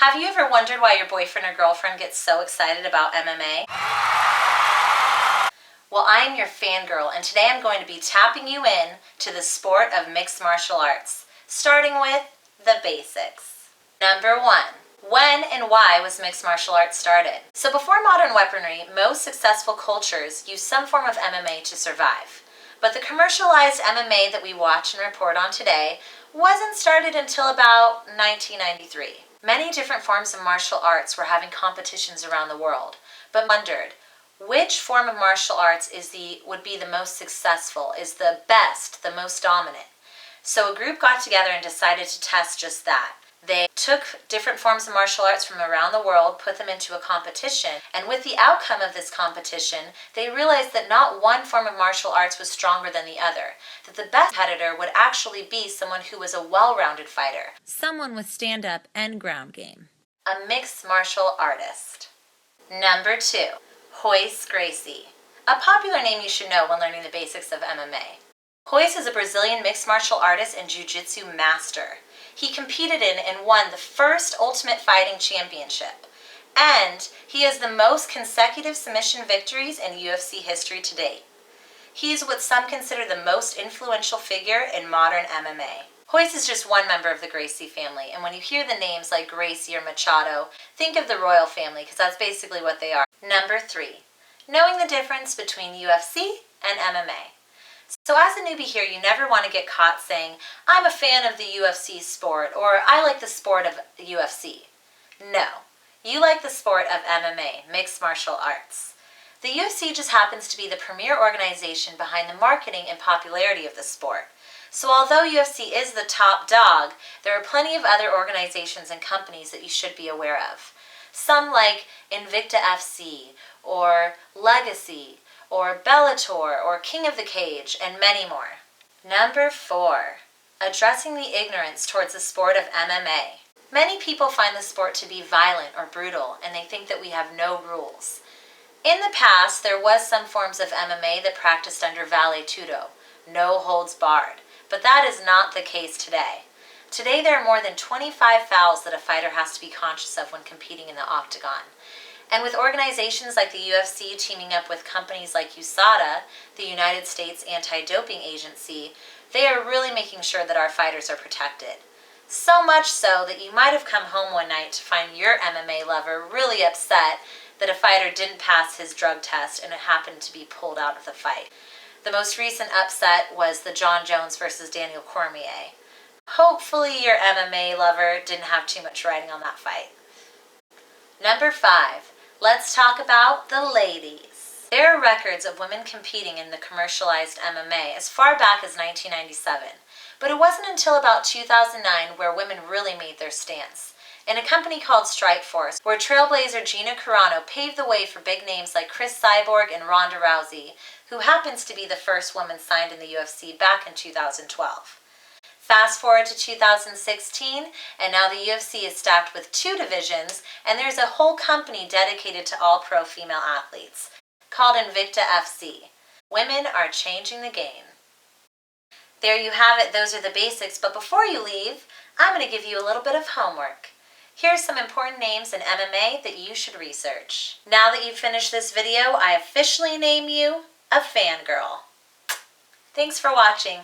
Have you ever wondered why your boyfriend or girlfriend gets so excited about MMA? Well, I am your fangirl, and today I'm going to be tapping you in to the sport of mixed martial arts, starting with the basics. Number 1. When and why was mixed martial arts started? So before modern weaponry, most successful cultures used some form of MMA to survive. But the commercialized MMA that we watch and report on today wasn't started until about 1993. Many different forms of martial arts were having competitions around the world, but wondered, which form of martial arts would be the most successful, is the best, the most dominant? So a group got together and decided to test just that. They took different forms of martial arts from around the world, put them into a competition, and with the outcome of this competition, they realized that not one form of martial arts was stronger than the other, that the best competitor would actually be someone who was a well-rounded fighter, someone with stand-up and ground game, a mixed martial artist. Number 2, Hoist Gracie, a popular name you should know when learning the basics of MMA. Hoist is a Brazilian mixed martial artist and jiu-jitsu master. He competed in and won the first Ultimate Fighting Championship, and he has the most consecutive submission victories in UFC history to date. He is what some consider the most influential figure in modern MMA. Hoist is just one member of the Gracie family, and when you hear the names like Gracie or Machado, think of the royal family because that's basically what they are. Number 3, knowing the difference between UFC and MMA. So as a newbie here, you never want to get caught saying, I'm a fan of the UFC sport, or I like the sport of UFC. No, you like the sport of MMA, mixed martial arts. The UFC just happens to be the premier organization behind the marketing and popularity of the sport. So although UFC is the top dog, there are plenty of other organizations and companies that you should be aware of. Some like Invicta FC, or Legacy, or Bellator, or King of the Cage, and many more. Number 4, addressing the ignorance towards the sport of MMA. Many people find the sport to be violent or brutal, and they think that we have no rules. In the past, there was some forms of MMA that practiced under vale tudo, no holds barred, but that is not the case today. Today there are more than 25 fouls that a fighter has to be conscious of when competing in the octagon. And with organizations like the UFC teaming up with companies like USADA, the United States Anti-Doping Agency, they are really making sure that our fighters are protected. So much so that you might have come home one night to find your MMA lover really upset that a fighter didn't pass his drug test and it happened to be pulled out of the fight. The most recent upset was the John Jones versus Daniel Cormier. Hopefully your MMA lover didn't have too much riding on that fight. Number 5. Let's talk about the ladies. There are records of women competing in the commercialized MMA as far back as 1997, but it wasn't until about 2009 where women really made their stance. In a company called Strikeforce, where trailblazer Gina Carano paved the way for big names like Chris Cyborg and Ronda Rousey, who happens to be the first woman signed in the UFC back in 2012. Fast forward to 2016, and now the UFC is stacked with 2 divisions, and there's a whole company dedicated to all pro female athletes, called Invicta FC. Women are changing the game. There you have it, those are the basics, but before you leave, I'm going to give you a little bit of homework. Here's some important names in MMA that you should research. Now that you've finished this video, I officially name you a fangirl. Thanks for watching.